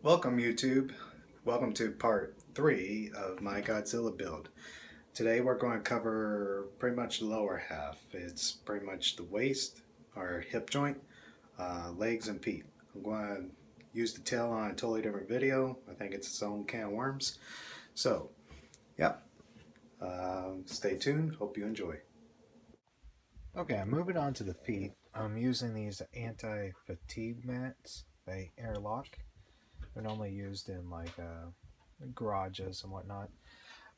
Welcome YouTube. Welcome to part 3 of my Godzilla build. Today we're going to cover pretty much the lower half. It's pretty much the waist, or hip joint, legs and feet. I'm going to use the tail on a totally different video. I think it's its own can of worms. So, yep. Stay tuned. Hope you enjoy. Okay, moving on to the feet. I'm using these anti-fatigue mats. They interlock. They're normally used in garages and whatnot.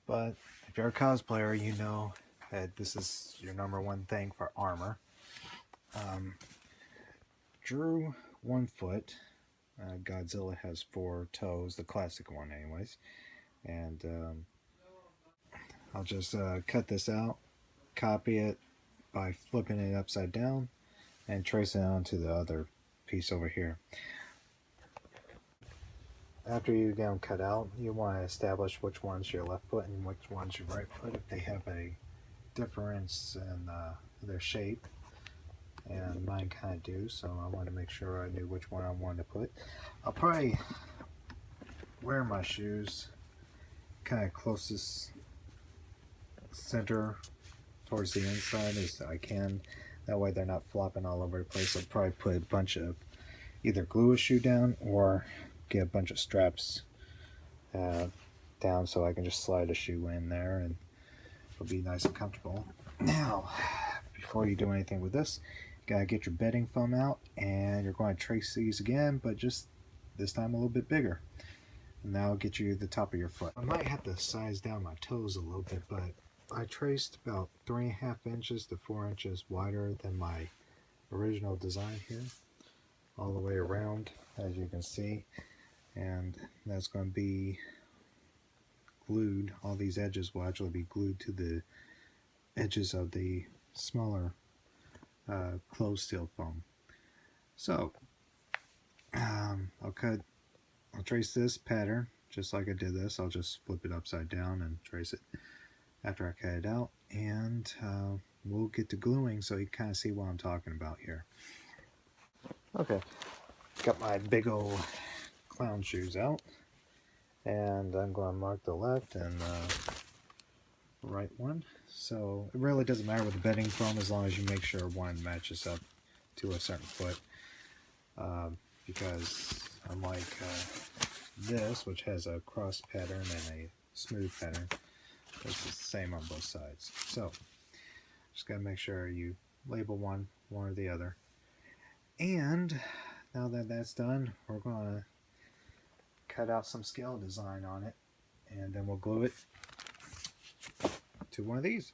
But if you're a cosplayer, you know that this is your number one thing for armor. Drew 1 foot. Godzilla has 4 toes, the classic one, anyways. And I'll just cut this out, copy it by flipping it upside down, and trace it onto the other piece over here. After you get them cut out, you want to establish which one's your left foot and which one's your right foot if they have a difference in their shape. And mine kind of do, so I want to make sure I knew which one I wanted to put. I'll probably wear my shoes kind of closest center towards the inside as I can. That way they're not flopping all over the place. I'll probably put a bunch of either glue a shoe down or get a bunch of straps down so I can just slide a shoe in there and it'll be nice and comfortable. Now, before you do anything with this, you gotta get your bedding foam out and you're going to trace these again, but just this time a little bit bigger. And that'll get you the top of your foot. I might have to size down my toes a little bit, but I traced about 3.5 inches to 4 inches wider than my original design here, all the way around, as you can see. And that's going to be glued. All these edges will actually be glued to the edges of the smaller closed seal foam. So I'll trace this pattern just like I did this. I'll just flip it upside down and trace it after I cut it out, and we'll get to gluing so you kind of see what I'm talking about here. Okay, got my big old clown shoes out, and I'm going to mark the left and right one. So it really doesn't matter with the bedding foam as long as you make sure one matches up to a certain foot, because unlike this, which has a cross pattern and a smooth pattern, it's the same on both sides. So just got to make sure you label one or the other. And now that that's done, we're going to cut out some scale design on it, and then we'll glue it to one of these.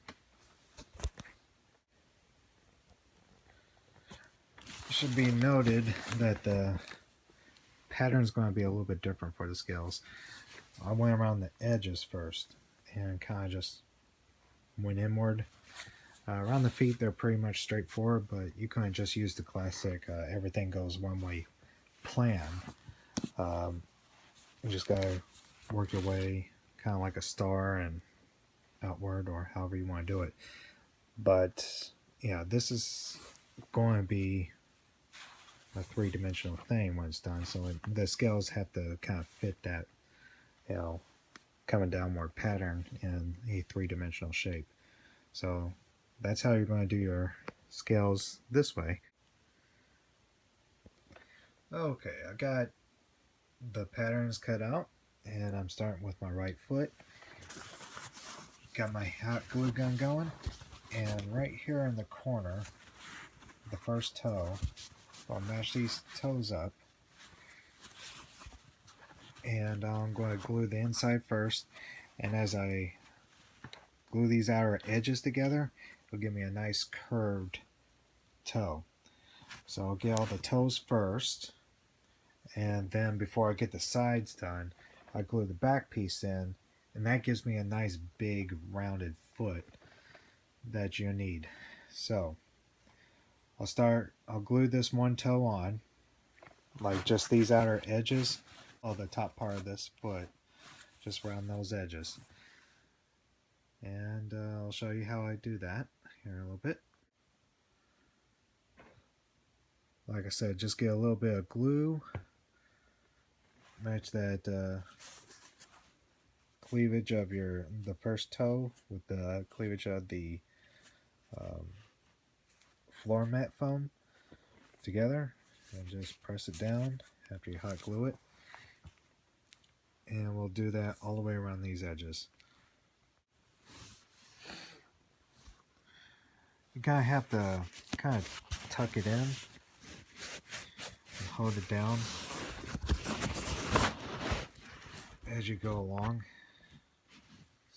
It should be noted that the pattern is going to be a little bit different for the scales. I went around the edges first and kind of just went inward. Around the feet, they're pretty much straightforward, but you can just use the classic everything goes one way plan. You just gotta work your way kind of like a star and outward, or however you want to do it. But yeah, this is going to be a 3-dimensional thing when it's done, so the scales have to kind of fit that, coming downward pattern in a 3-dimensional shape. So that's how you're going to do your scales this way. Okay, I got the patterns cut out, and I'm starting with my right foot. Got my hot glue gun going, and right here in the corner, the first toe, I'll match these toes up, and I'm going to glue the inside first, and as I glue these outer edges together, it'll give me a nice curved toe. So I'll get all the toes first, and then before I get the sides done, I glue the back piece in, and that gives me a nice big rounded foot that you need. So I'll glue this one toe on, like just these outer edges of the top part of this foot, just around those edges. And I'll show you how I do that here in a little bit. Like I said, just get a little bit of glue Match that cleavage of the first toe with the cleavage of the um, floor mat foam together, and just press it down after you hot glue it. And we'll do that all the way around these edges. You kind of have to kind of tuck it in and hold it down as you go along.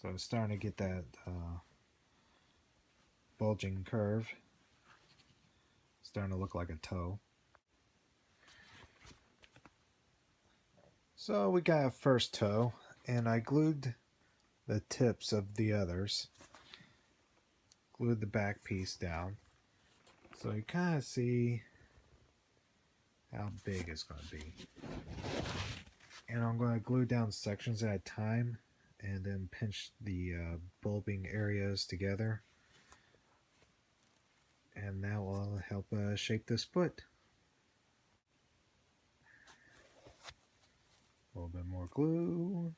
So it's starting to get that bulging curve. It's starting to look like a toe. So we got a first toe, and I glued the tips of the others. Glued the back piece down. So you kind of see how big it's going to be. And I'm going to glue down sections at a time and then pinch the bulbing areas together. And that will help shape this foot. A little bit more glue.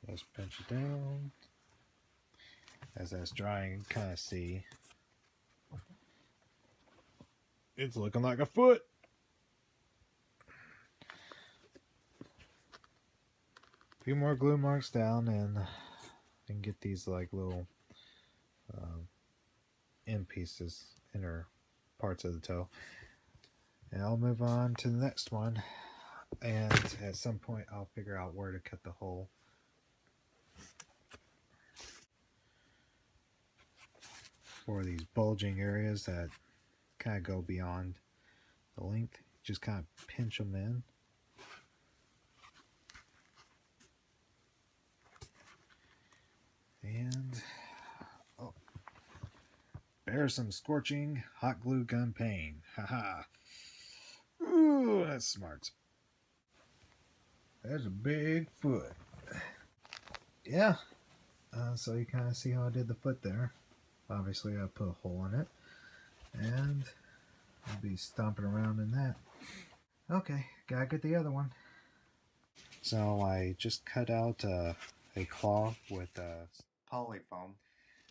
Let's pinch it down. As that's drying, you can kind of see it's looking like a foot. A few more glue marks down, and I can get these like little end pieces, inner parts of the toe. And I'll move on to the next one, and at some point I'll figure out where to cut the hole. For these bulging areas that kind of go beyond the length, just kind of pinch them in. And bear some scorching hot glue gun pain. Haha. Ooh, that's smart. That's a big foot. Yeah. So you kind of see how I did the foot there. Obviously, I put a hole in it, and I'll be stomping around in that. Okay, gotta get the other one. So I just cut out a claw with polyfoam,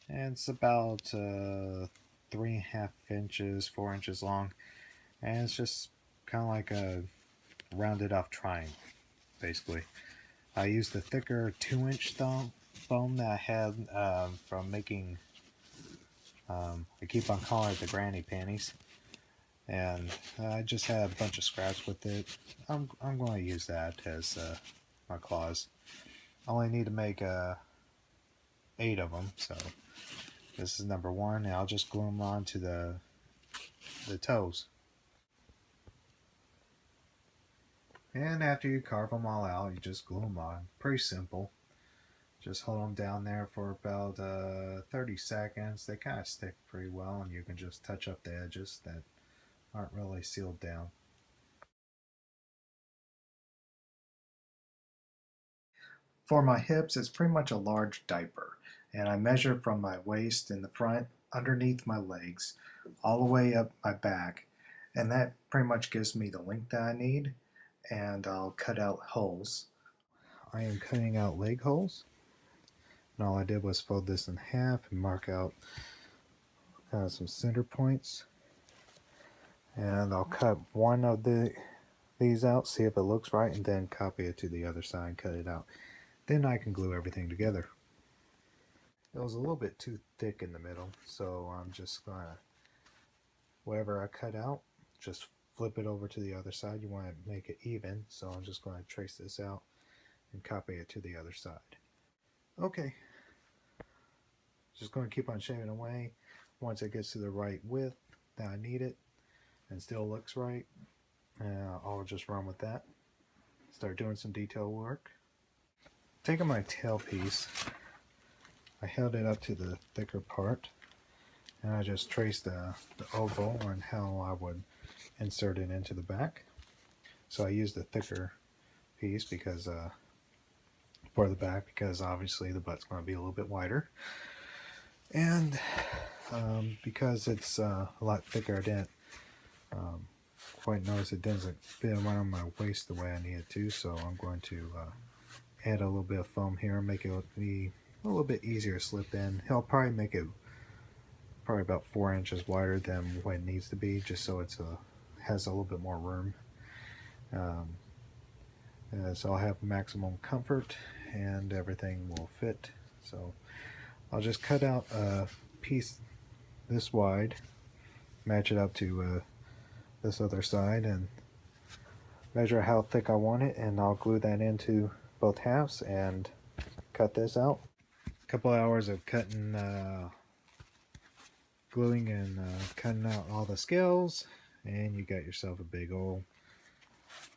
and it's about 3.5 inches, 4 inches long, and it's just kind of like a rounded off triangle, basically. I used the thicker 2-inch foam that I had from making, I keep on calling it the granny panties, and I just had a bunch of scraps with it. I'm going to use that as my claws. I only need to make 8 of them, so this is number 1, and I'll just glue them onto the toes. And after you carve them all out, you just glue them on. Pretty simple. Just hold them down there for about 30 seconds. They kind of stick pretty well, and you can just touch up the edges that aren't really sealed down. For my hips, it's pretty much a large diaper, and I measure from my waist in the front, underneath my legs, all the way up my back, and that pretty much gives me the length that I need, and I'll cut out holes. I am cutting out leg holes, and all I did was fold this in half and mark out some center points, and I'll cut one of these out, see if it looks right, and then copy it to the other side and cut it out. Then I can glue everything together. It was a little bit too thick in the middle, so I'm just going to, whatever I cut out, just flip it over to the other side. You want to make it even, so I'm just going to trace this out and copy it to the other side. Okay. Just going to keep on shaving away. Once it gets to the right width that I need it and still looks right, I'll just run with that. Start doing some detail work. Taking my tail piece, I held it up to the thicker part, and I just traced the oval on how I would insert it into the back. So I used the thicker piece because for the back, because obviously the butt's going to be a little bit wider, and because it's a lot thicker, I didn't quite notice it doesn't fit around my waist the way I need it to, so I'm going to add a little bit of foam here, make it be a little bit easier to slip in. I'll probably make it probably about 4 inches wider than what it needs to be, just so it's has a little bit more room. So I'll have maximum comfort and everything will fit. So I'll just cut out a piece this wide, match it up to this other side, and measure how thick I want it, and I'll glue that into both halves and cut this out. A couple hours of cutting, gluing and cutting out all the scales, and you got yourself a big old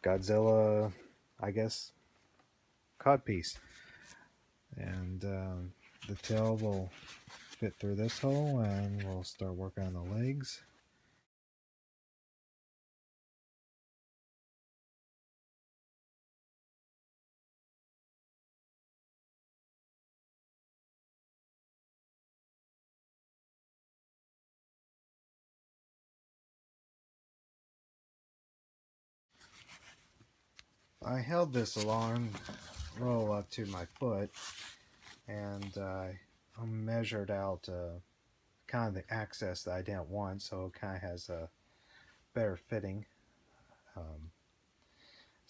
Godzilla, I guess, cod piece. And the tail will fit through this hole, and we'll start working on the legs. I held this along roll up to my foot, and I measured out kind of the access that I didn't want, so it kind of has a better fitting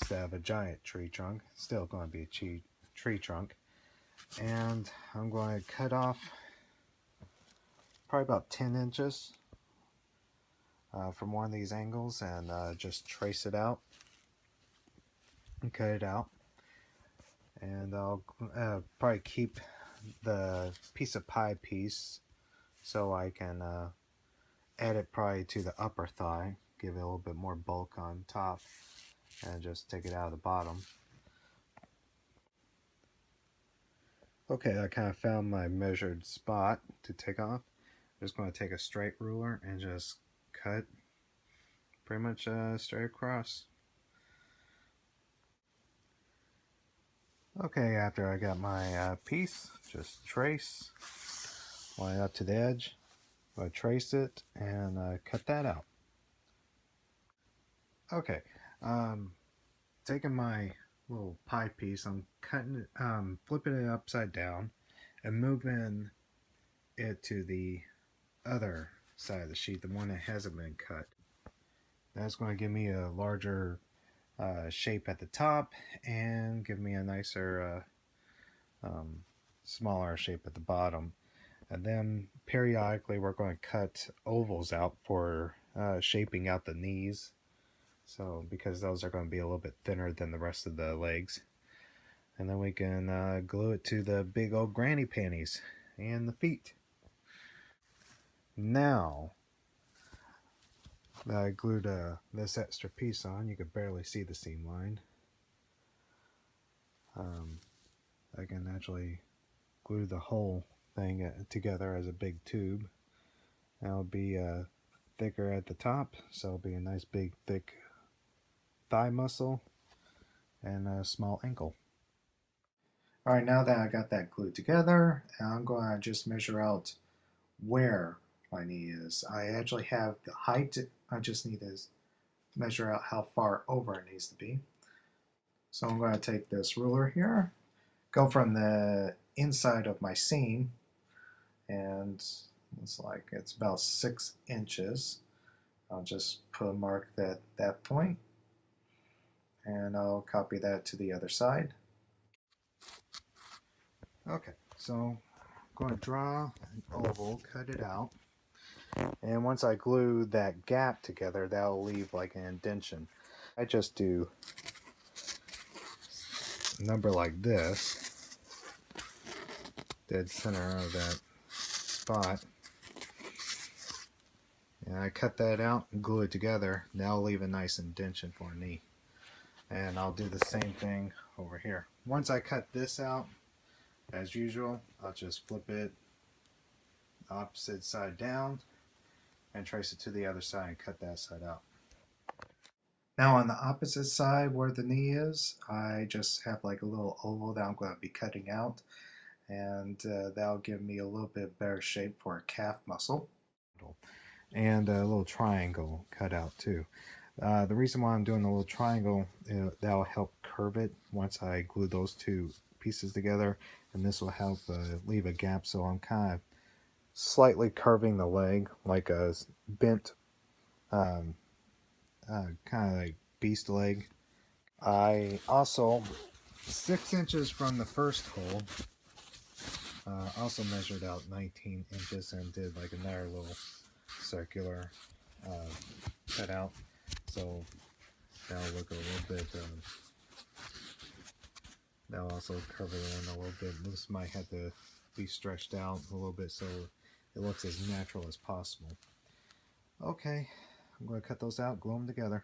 instead of a giant tree trunk. It's still going to be a tree trunk. And I'm going to cut off probably about 10 inches from one of these angles, and just trace it out and cut it out. And I'll probably keep the piece of pie piece so I can add it probably to the upper thigh, give it a little bit more bulk on top, and just take it out of the bottom. Okay, I kind of found my measured spot to take off. I'm just going to take a straight ruler and just cut pretty much straight across. Okay, after I got my piece, just trace, line up to the edge, I trace it, and cut that out. Okay, taking my little pie piece, I'm cutting it, flipping it upside down, and moving it to the other side of the sheet, the one that hasn't been cut. That's going to give me a larger shape at the top and give me a nicer, smaller shape at the bottom. And then periodically we're going to cut ovals out for shaping out the knees. So because those are going to be a little bit thinner than the rest of the legs. And then we can glue it to the big old granny panties and the feet. Now that I glued this extra piece on, you can barely see the seam line. I can actually glue the whole thing together as a big tube. It'll be thicker at the top, so it'll be a nice big thick thigh muscle and a small ankle. Alright, now that I got that glued together, I'm going to just measure out where my knee is. I actually have the height, I just need to measure out how far over it needs to be. So I'm going to take this ruler here, go from the inside of my seam, and it's like it's about 6 inches. I'll just put a mark at that point, and I'll copy that to the other side. Okay, so I'm going to draw an oval, cut it out, and once I glue that gap together, that'll leave like an indentation. I just do a number like this, dead center of that spot, and I cut that out and glue it together. That'll leave a nice indentation for a knee. And I'll do the same thing over here. Once I cut this out, as usual, I'll just flip it opposite side down and trace it to the other side and cut that side out. Now on the opposite side where the knee is, I just have like a little oval that I'm going to be cutting out, and that'll give me a little bit better shape for a calf muscle. And a little triangle cut out too. The reason why I'm doing a little triangle, that'll help curve it once I glue those two pieces together, and this will help leave a gap, so I'm kind of slightly curving the leg like a bent, um, kind of like beast leg. I also, 6 inches from the first hole, also measured out 19 inches and did like another little circular cutout, so that'll look a little bit, that'll also cover it in a little bit. This might have to be stretched out a little bit so it looks as natural as possible. Okay, I'm going to cut those out, glue them together.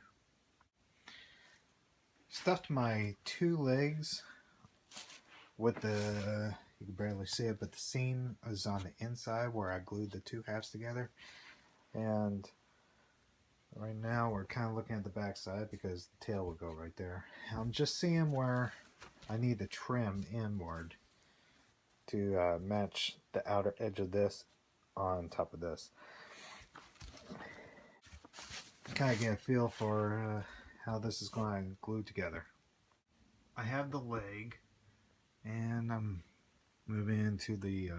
Stuffed my two legs with the, you can barely see it, but the seam is on the inside where I glued the two halves together. And right now we're kind of looking at the back side because the tail will go right there. I'm just seeing where I need to trim inward to match the outer edge of this on top of this. Kind of get a feel for how this is going to glue together. I have the leg, and I'm moving into the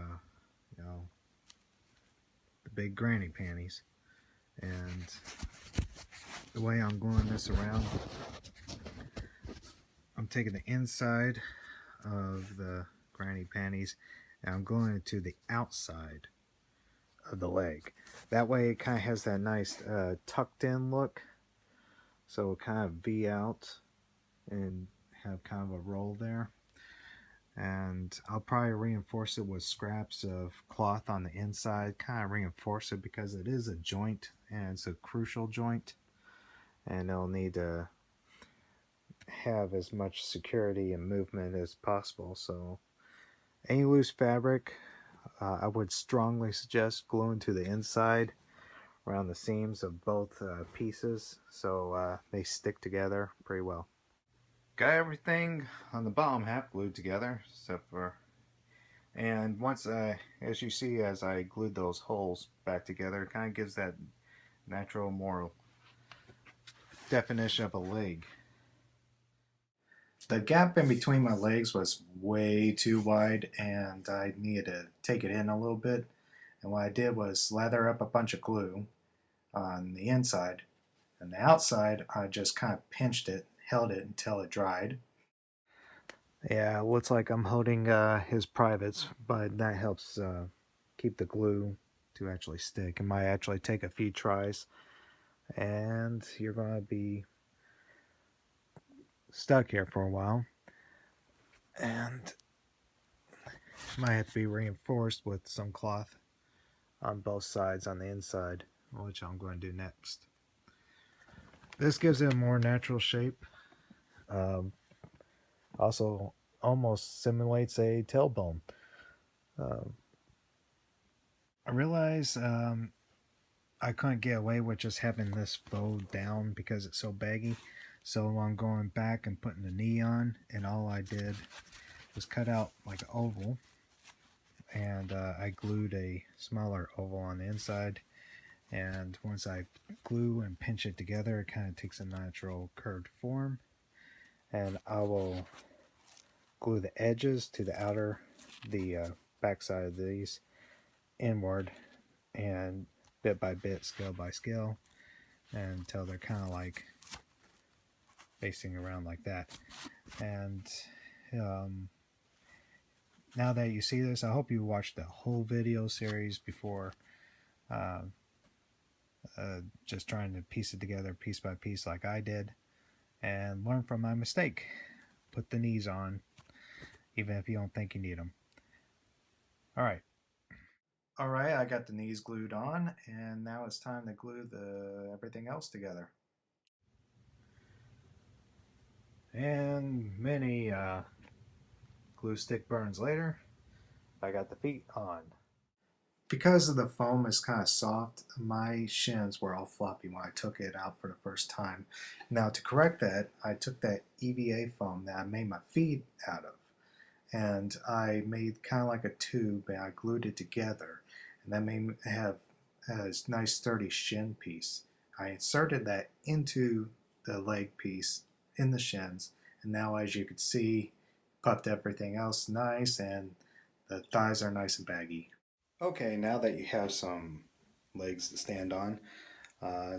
the big granny panties, and the way I'm gluing this around, I'm taking the inside of the granny panties and I'm gluing it to the outside of the leg. That way it kind of has that nice tucked in look, so it'll kind of V out and have kind of a roll there. And I'll probably reinforce it with scraps of cloth on the inside, kind of reinforce it because it is a joint and it's a crucial joint, and it'll need to have as much security and movement as possible. So any loose fabric, I would strongly suggest gluing to the inside around the seams of both pieces so they stick together pretty well. Got everything on the bottom half glued together except for, and once as you see, as I glued those holes back together, it kind of gives that natural, more definition of a leg. The gap in between my legs was way too wide and I needed to take it in a little bit. And what I did was lather up a bunch of glue on the inside, and the outside I just kind of pinched it, held it until it dried. Yeah, it looks like I'm holding his privates, but that helps keep the glue to actually stick. It might actually take a few tries, and you're going to be stuck here for a while, and might have to be reinforced with some cloth on both sides on the inside, which I'm going to do next. This gives it a more natural shape. Also almost simulates a tailbone. I realize I couldn't get away with just having this fold down because it's so baggy. So I'm going back and putting the knee on, and all I did was cut out like an oval, and I glued a smaller oval on the inside. And once I glue and pinch it together, it kind of takes a natural curved form. And I will glue the edges to the back side of these inward, and bit by bit, scale by scale, until they're kind of like facing around like that. And now that you see this, I hope you watched the whole video series before just trying to piece it together piece by piece like I did, and learn from my mistake. Put the knees on even if you don't think you need them. Alright, I got the knees glued on, and now it's time to glue everything else together. And many glue stick burns later, I got the feet on. Because the foam is kind of soft, my shins were all floppy when I took it out for the first time. Now to correct that, I took that EVA foam that I made my feet out of, and I made kind of like a tube, and I glued it together, and that made me have a nice sturdy shin piece. I inserted that into the leg piece in the shins, and now as you can see, puffed everything else nice, and the thighs are nice and baggy. Okay, now that you have some legs to stand on,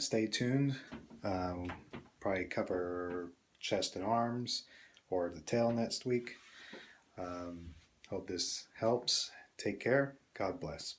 stay tuned. Probably cover chest and arms or the tail next week. Hope this helps. Take care. God bless.